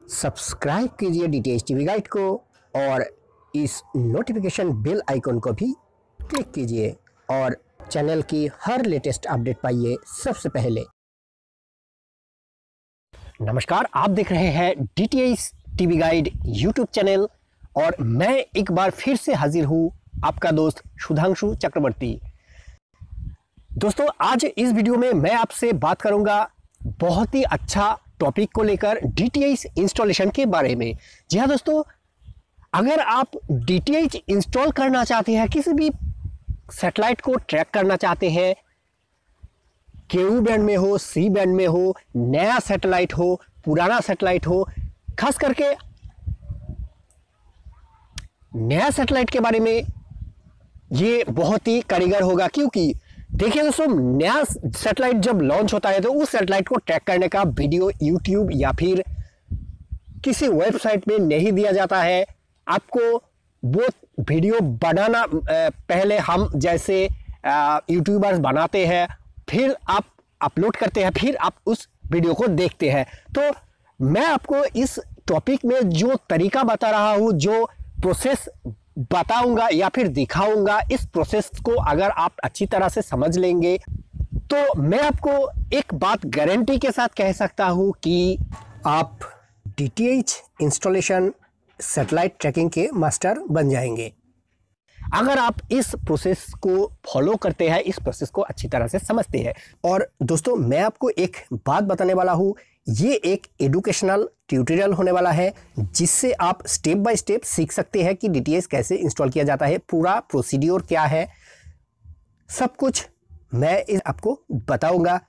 Subscribe कीजिए DTH TV guide को और इस नोटिफिकेशन बेल आइकन को भी क्लिक कीजिए और चैनल की हर लेटेस्ट अपडेट पाइए सबसे पहले। नमस्कार, आप देख रहे हैं DTH TV guide YouTube channel और मैं एक बार फिर से हाजिर हूँ, आपका दोस्त सुधांशु चक्रवर्ती। दोस्तों, आज इस वीडियो में मैं आपसे बात करूंगा बहुत ही अच्छा टॉपिक को लेकर डीटीएच इंस्टॉलेशन के बारे में। जी हाँ दोस्तों, अगर आप डीटीएच इंस्टॉल करना चाहते हैं, किसी भी सैटेलाइट को ट्रैक करना चाहते हैं, केयू बैंड में हो, सी बैंड में हो, नया सैटेलाइट हो, पुराना सैटेलाइट हो, खास करके नया सैटेलाइट के बारे में ये बहुत ही कारीगर होगा। क्योंकि देखिए दोस्तों, नया सैटेलाइट जब लॉन्च होता है तो उस सैटेलाइट को ट्रैक करने का वीडियो यूट्यूब या फिर किसी वेबसाइट में नहीं दिया जाता है। आपको वो वीडियो बनाना, पहले हम जैसे यूट्यूबर्स बनाते हैं, फिर आप अपलोड करते हैं, फिर आप उस वीडियो को देखते हैं। तो मैं आपको इस टॉपिक में जो तरीका बता रहा हूँ, जो प्रोसेस बताऊंगा या फिर दिखाऊंगा, इस प्रोसेस को अगर आप अच्छी तरह से समझ लेंगे तो मैं आपको एक बात गारंटी के साथ कह सकता हूं कि आप डीटीएच इंस्टॉलेशन सैटेलाइट ट्रैकिंग के मास्टर बन जाएंगे अगर आप इस प्रोसेस को फॉलो करते हैं, इस प्रोसेस को अच्छी तरह से समझते हैं। और दोस्तों, मैं आपको एक बात बताने वाला हूं, ये एक एजुकेशनल ट्यूटोरियल होने वाला है जिससे आप स्टेप बाय स्टेप सीख सकते हैं कि डीटीएच कैसे इंस्टॉल किया जाता है, पूरा प्रोसीड्योर क्या है, सब कुछ मैं आपको बताऊंगा।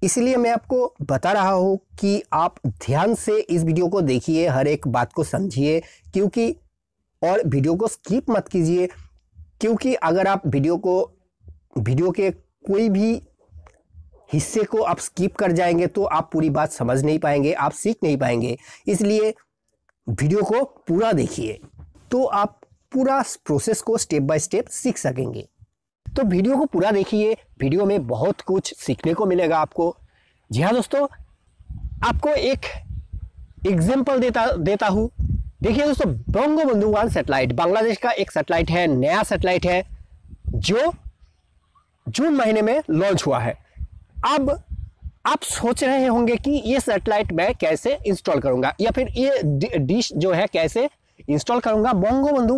इसलिए मैं आपको बता रहा हूं कि आप ध्यान से इस वीडियो को देखिए, हर एक बात को समझिए, क्योंकि और वीडियो को स्किप मत कीजिए। क्योंकि अगर आप वीडियो के कोई भी हिस्से को आप स्किप कर जाएंगे तो आप पूरी बात समझ नहीं पाएंगे, आप सीख नहीं पाएंगे। इसलिए वीडियो को पूरा देखिए तो आप पूरा प्रोसेस को स्टेप बाय स्टेप सीख सकेंगे। तो वीडियो को पूरा देखिए, वीडियो में बहुत कुछ सीखने को मिलेगा आपको। जी हाँ दोस्तों, आपको एक एग्जाम्पल देता हूँ। देखिए दोस्तों, बंगबंधु 1 सैटेलाइट बांग्लादेश का एक सैटेलाइट है, नया सैटेलाइट है जो जून महीने में लॉन्च हुआ है। अब आप सोच रहे होंगे कि ये सैटेलाइट मैं कैसे इंस्टॉल करूंगा या फिर ये डिश जो है कैसे इंस्टॉल करूंगा, बंगबंधु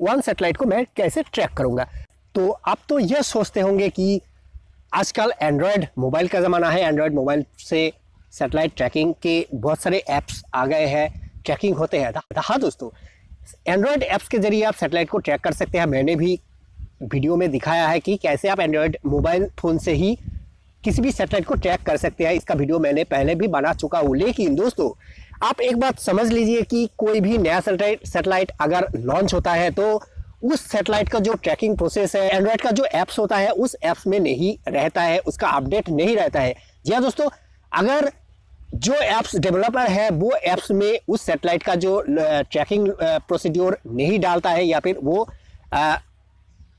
1 सैटेलाइट को मैं कैसे ट्रैक करूंगा। तो आप तो यह सोचते होंगे कि आजकल एंड्रॉयड मोबाइल का ज़माना है, एंड्रॉयड मोबाइल से सैटेलाइट ट्रैकिंग के बहुत सारे ऐप्स आ गए हैं, ट्रैकिंग होते हैं। हाँ दोस्तों, एंड्रॉयड ऐप्स के जरिए आप सैटेलाइट को ट्रैक कर सकते हैं। मैंने भी वीडियो में दिखाया है कि कैसे आप एंड्रॉयड मोबाइल फ़ोन से ही किसी भी सैटेलाइट को ट्रैक कर सकते हैं। इसका वीडियो मैंने पहले भी बना चुका हूँ। लेकिन दोस्तों, आप एक बात समझ लीजिए कि कोई भी नया सैटेलाइट अगर लॉन्च होता है तो उस सैटेलाइट का जो ट्रैकिंग प्रोसेस है, एंड्रॉयड का जो ऐप्स होता है, उस ऐप्स में नहीं रहता है, उसका अपडेट नहीं रहता है। जी हाँ दोस्तों, अगर जो ऐप्स डेवलपर है वो ऐप्स में उस सैटेलाइट का जो ट्रैकिंग प्रोसीड्योर नहीं डालता है या फिर वो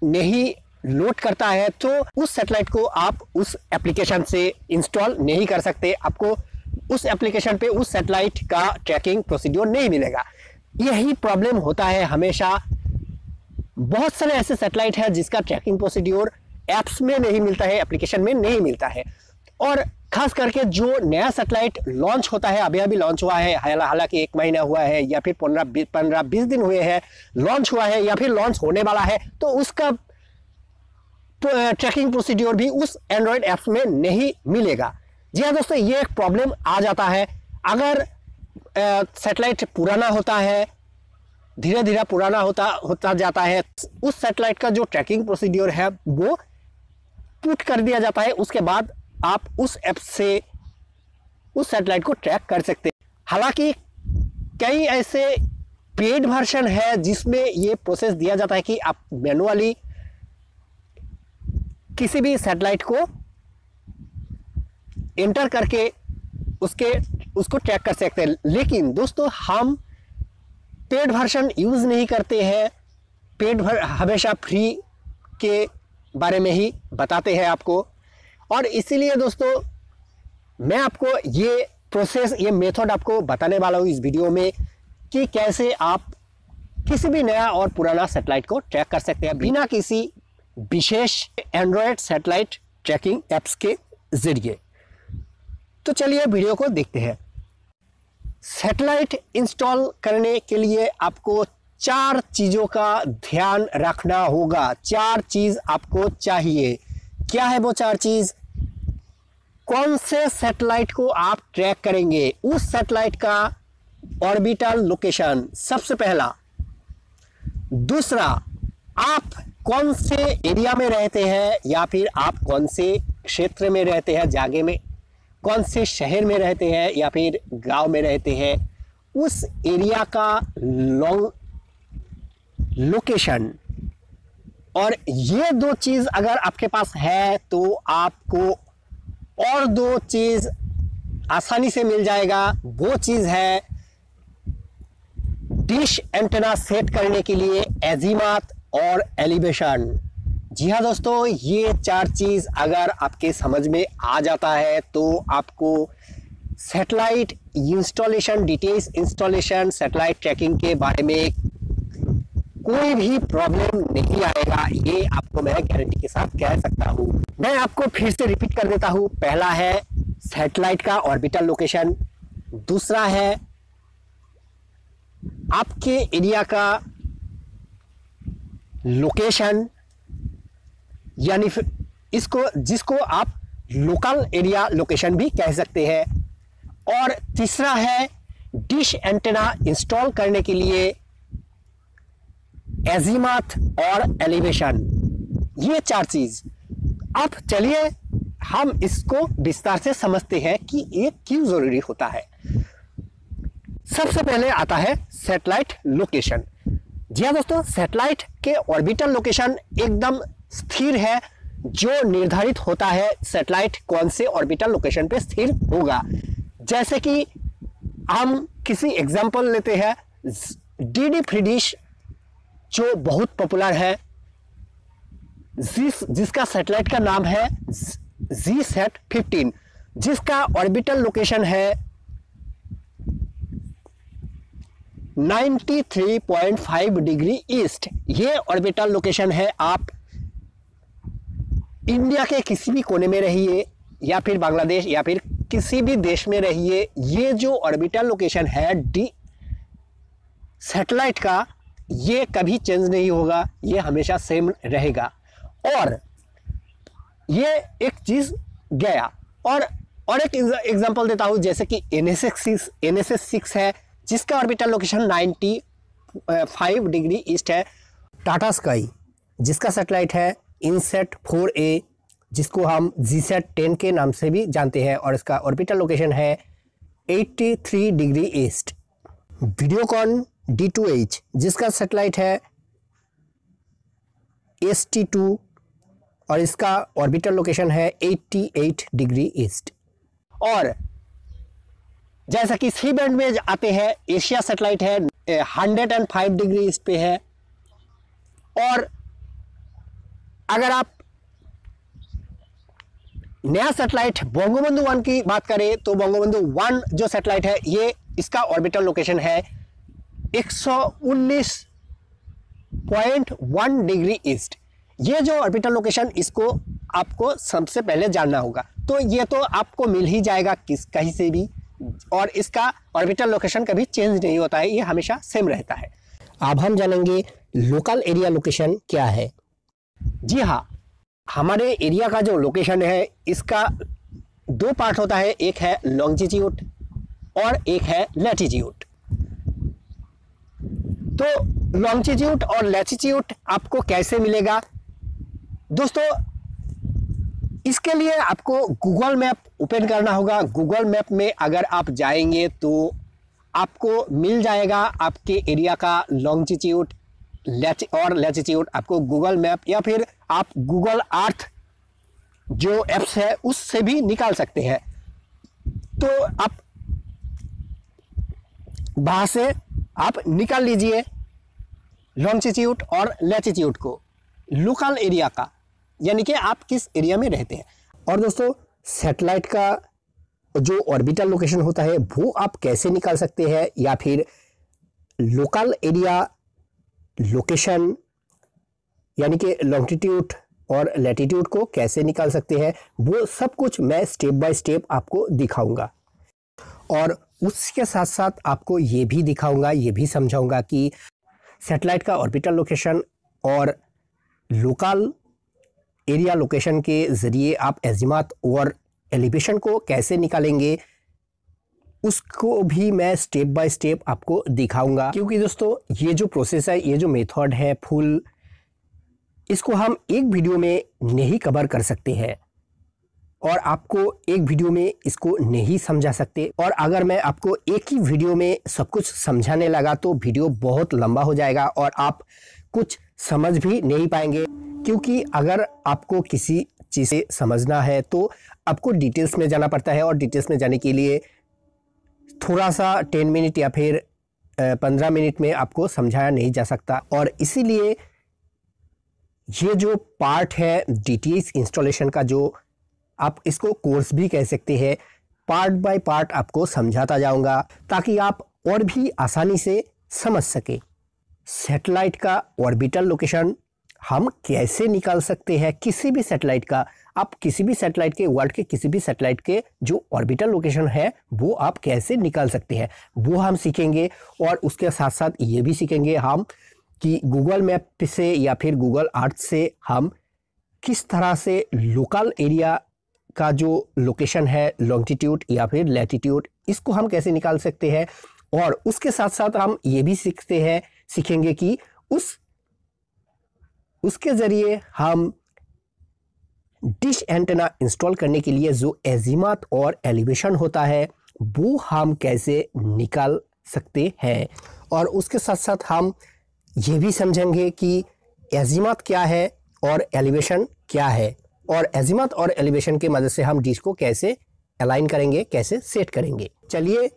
नहीं लोड करता है, तो उस सैटेलाइट को आप उस एप्लीकेशन से इंस्टॉल नहीं कर सकते। आपको उस एप्लीकेशन पे उस सैटेलाइट का ट्रैकिंग प्रोसीड्योर नहीं मिलेगा। यही प्रॉब्लम होता है हमेशा। बहुत सारे ऐसे सैटेलाइट हैं जिसका ट्रैकिंग प्रोसीड्योर ऐप्स में नहीं मिलता है, एप्लीकेशन में नहीं मिलता है। और खास करके जो नया सैटेलाइट लॉन्च होता है, अभी लॉन्च हुआ है, हालांकि 1 महीना हुआ है या फिर 15-20 दिन हुए हैं लॉन्च हुआ है या फिर लॉन्च होने वाला है, तो उसका ट्रैकिंग प्रोसीड्योर भी उस एंड्रॉयड ऐप्स में नहीं मिलेगा। जी हाँ दोस्तों, ये एक प्रॉब्लम आ जाता है। अगर सैटेलाइट पुराना होता है, धीरे धीरे पुराना होता जाता है, उस सैटेलाइट का जो ट्रैकिंग प्रोसीड्योर है वो पुट कर दिया जाता है। उसके बाद आप उस ऐप से उस सैटेलाइट को ट्रैक कर सकते हैं। हालांकि कई ऐसे पेड वर्जन है जिसमें ये प्रोसेस दिया जाता है कि आप मैनुअली किसी भी सैटेलाइट को एंटर करके उसको ट्रैक कर सकते हैं। लेकिन दोस्तों, हम पेड वर्जन यूज नहीं करते हैं। हमेशा फ्री के बारे में ही बताते हैं आपको। और इसीलिए दोस्तों, मैं आपको ये प्रोसेस, ये मेथड आपको बताने वाला हूँ इस वीडियो में कि कैसे आप किसी भी नया और पुराना सैटेलाइट को ट्रैक कर सकते हैं बिना किसी विशेष एंड्रॉयड सैटेलाइट ट्रैकिंग एप्स के जरिए। तो चलिए वीडियो को देखते हैं। सैटेलाइट इंस्टॉल करने के लिए आपको 4 चीज़ों का ध्यान रखना होगा। 4 चीज़ आपको चाहिए। क्या है वो 4 चीज़? कौन से सैटेलाइट को आप ट्रैक करेंगे, उस सैटेलाइट का ऑर्बिटल लोकेशन सबसे पहला। दूसरा, आप कौन से एरिया में रहते हैं या फिर आप कौन से क्षेत्र में रहते हैं, जगह में कौन से शहर में रहते हैं या फिर गांव में रहते हैं, उस एरिया का लोकेशन। और ये 2 चीज़ अगर आपके पास है तो आपको और 2 चीज़ आसानी से मिल जाएगा। वो चीज़ है डिश एंटेना सेट करने के लिए एजीमथ और एलिवेशन। जी हाँ दोस्तों, ये 4 चीज़ अगर आपके समझ में आ जाता है तो आपको satellite installation, details installation, satellite trekking के बारे में कोई भी प्रॉब्लम नहीं आएगा। ये आपको मैं गारंटी के साथ कह सकता हूँ। मैं आपको फिर से रिपीट कर देता हूँ। पहला है सैटेलाइट का ऑर्बिटल लोकेशन, दूसरा है आपके एरिया का लोकेशन, यानी इसको जिसको आप लोकल एरिया लोकेशन भी कह सकते हैं, और तीसरा है डिश एंटेना इंस्टॉल करने के लिए एजीमथ और एलिवेशन। ये 4 चीज। अब चलिए हम इसको विस्तार से समझते हैं कि ये क्यों जरूरी होता है। सबसे पहले आता है सैटेलाइट लोकेशन। जी हाँ दोस्तों, सैटेलाइट के ऑर्बिटल लोकेशन एकदम स्थिर है, जो निर्धारित होता है सैटेलाइट कौन से ऑर्बिटल लोकेशन पे स्थिर होगा। जैसे कि हम किसी एग्जांपल लेते हैं, डीडी फ्री डिश जो बहुत पॉपुलर है, जिसका सैटेलाइट का नाम है GSAT-15, जिसका ऑर्बिटल लोकेशन है 93.5 डिग्री ईस्ट। ये ऑर्बिटल लोकेशन है। आप इंडिया के किसी भी कोने में रहिए या फिर बांग्लादेश या फिर किसी भी देश में रहिए, ये जो ऑर्बिटल लोकेशन है सैटेलाइट का, ये कभी चेंज नहीं होगा, ये हमेशा सेम रहेगा। और ये एक चीज गया। और एक एग्जांपल देता हूं, जैसे कि NSS-6 है, जिसका ऑर्बिटल लोकेशन 95 डिग्री ईस्ट है। टाटा स्काई, जिसका सैटेलाइट है INSAT-4A, जिसको हम GSAT-10 के नाम से भी जानते हैं, और इसका ऑर्बिटल लोकेशन है 83 डिग्री ईस्ट। वीडियोकॉन D2H, जिसका सैटेलाइट है ST2, और इसका ऑर्बिटल लोकेशन है 88 डिग्री ईस्ट। और जैसा कि सी बैंड में आते हैं, एशिया सैटेलाइट है 105 डिग्री ईस्ट पे है। और अगर आप नया सैटेलाइट बंगोबंधु 1 की बात करें तो बंगोबंधु 1 जो सैटेलाइट है, ये इसका ऑर्बिटल लोकेशन है 119.1 डिग्री ईस्ट। ये जो ऑर्बिटल लोकेशन, इसको आपको सबसे पहले जानना होगा। तो ये तो आपको मिल ही जाएगा कहीं से भी, और इसका ऑर्बिटल लोकेशन कभी चेंज नहीं होता है, ये हमेशा सेम रहता है। अब हम जानेंगे लोकल एरिया लोकेशन क्या है। जी हाँ, हमारे एरिया का जो लोकेशन है, इसका 2 पार्ट होता है। एक है लॉन्जिट्यूड और एक है लैटिट्यूड। तो लॉन्जिट्यूड और लैटिट्यूड आपको कैसे मिलेगा दोस्तों? इसके लिए आपको गूगल मैप ओपन करना होगा। गूगल मैप में अगर आप जाएंगे तो आपको मिल जाएगा आपके एरिया का लॉन्जिट्यूड और लैटिट्यूड। आपको गूगल मैप या फिर आप गूगल अर्थ जो एप्स है उससे भी निकाल सकते हैं। तो आप वहां से आप निकाल लीजिए लॉन्जिट्यूड और लैटिट्यूड को, लोकल एरिया का, यानी कि आप किस एरिया में रहते हैं। और दोस्तों, सैटेलाइट का जो ऑर्बिटल लोकेशन होता है वो आप कैसे निकाल सकते हैं, या फिर लोकल एरिया लोकेशन यानी कि लॉन्गिट्यूड और लैटिट्यूड को कैसे निकाल सकते हैं, वो सब कुछ मैं स्टेप बाय स्टेप आपको दिखाऊंगा। और उसके साथ साथ आपको ये भी दिखाऊंगा, ये भी समझाऊंगा कि सैटेलाइट का ऑर्बिटल लोकेशन और लोकल एरिया लोकेशन के ज़रिए आप एजिमथ और एलिवेशन को कैसे निकालेंगे, उसको भी मैं स्टेप बाय स्टेप आपको दिखाऊंगा। क्योंकि दोस्तों ये जो प्रोसेस है, ये जो मेथड है फुल, इसको हम एक वीडियो में नहीं कवर कर सकते हैं और आपको एक वीडियो में इसको नहीं समझा सकते। और अगर मैं आपको एक ही वीडियो में सब कुछ समझाने लगा तो वीडियो बहुत लंबा हो जाएगा और आप कुछ समझ भी नहीं पाएंगे। क्योंकि अगर आपको किसी चीज़ से समझना है तो आपको डिटेल्स में जाना पड़ता है, और डिटेल्स में जाने के लिए थोड़ा सा 10 मिनट या फिर 15 मिनट में आपको समझाया नहीं जा सकता। और इसीलिए ये जो पार्ट है DTH इंस्टॉलेशन का, जो आप इसको कोर्स भी कह सकते हैं, पार्ट बाय पार्ट आपको समझाता जाऊंगा ताकि आप और भी आसानी से समझ सके। सैटेलाइट का ऑर्बिटल लोकेशन हम कैसे निकाल सकते हैं, किसी भी सैटेलाइट का, आप किसी भी सैटेलाइट के, वर्ल्ड के किसी भी सैटेलाइट के जो ऑर्बिटल लोकेशन है वो आप कैसे निकाल सकते हैं, वो हम सीखेंगे। और उसके साथ साथ ये भी सीखेंगे हम कि गूगल मैप से या फिर गूगल अर्थ से हम किस तरह से लोकल एरिया का जो लोकेशन है, लॉन्गिट्यूड या फिर लैटिट्यूड, इसको हम कैसे निकाल सकते हैं। और उसके साथ साथ हम ये भी सीखेंगे कि उसके ज़रिए हम डिश एंटेना इंस्टॉल करने के लिए जो एजिमथ और एलिवेशन होता है वो हम कैसे निकाल सकते हैं। और उसके साथ साथ हम ये भी समझेंगे कि एजिमथ क्या है और एलिवेशन क्या है, और एजिमथ और एलिवेशन की मदद से हम डिश को कैसे अलाइन करेंगे, कैसे सेट करेंगे। चलिए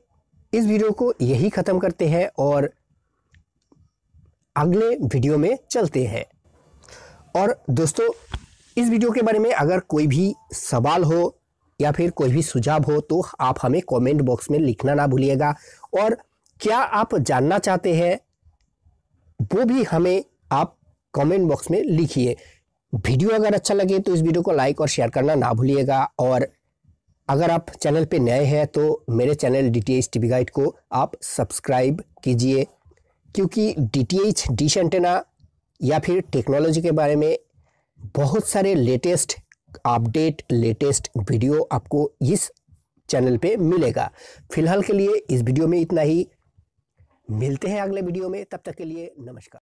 इस वीडियो को यही ख़त्म करते हैं और अगले वीडियो में चलते हैं। और दोस्तों इस वीडियो के बारे में अगर कोई भी सवाल हो या फिर कोई भी सुझाव हो तो आप हमें कमेंट बॉक्स में लिखना ना भूलिएगा। और क्या आप जानना चाहते हैं वो भी हमें आप कमेंट बॉक्स में लिखिए। वीडियो अगर अच्छा लगे तो इस वीडियो को लाइक और शेयर करना ना भूलिएगा। और अगर आप चैनल पे नए हैं तो मेरे चैनल DTH टीवी गाइड को आप सब्सक्राइब कीजिए, क्योंकि DTH डिश एंटेना या फिर टेक्नोलॉजी के बारे में बहुत सारे लेटेस्ट अपडेट, लेटेस्ट वीडियो आपको इस चैनल पे मिलेगा। फिलहाल के लिए इस वीडियो में इतना ही, मिलते हैं अगले वीडियो में, तब तक के लिए नमस्कार।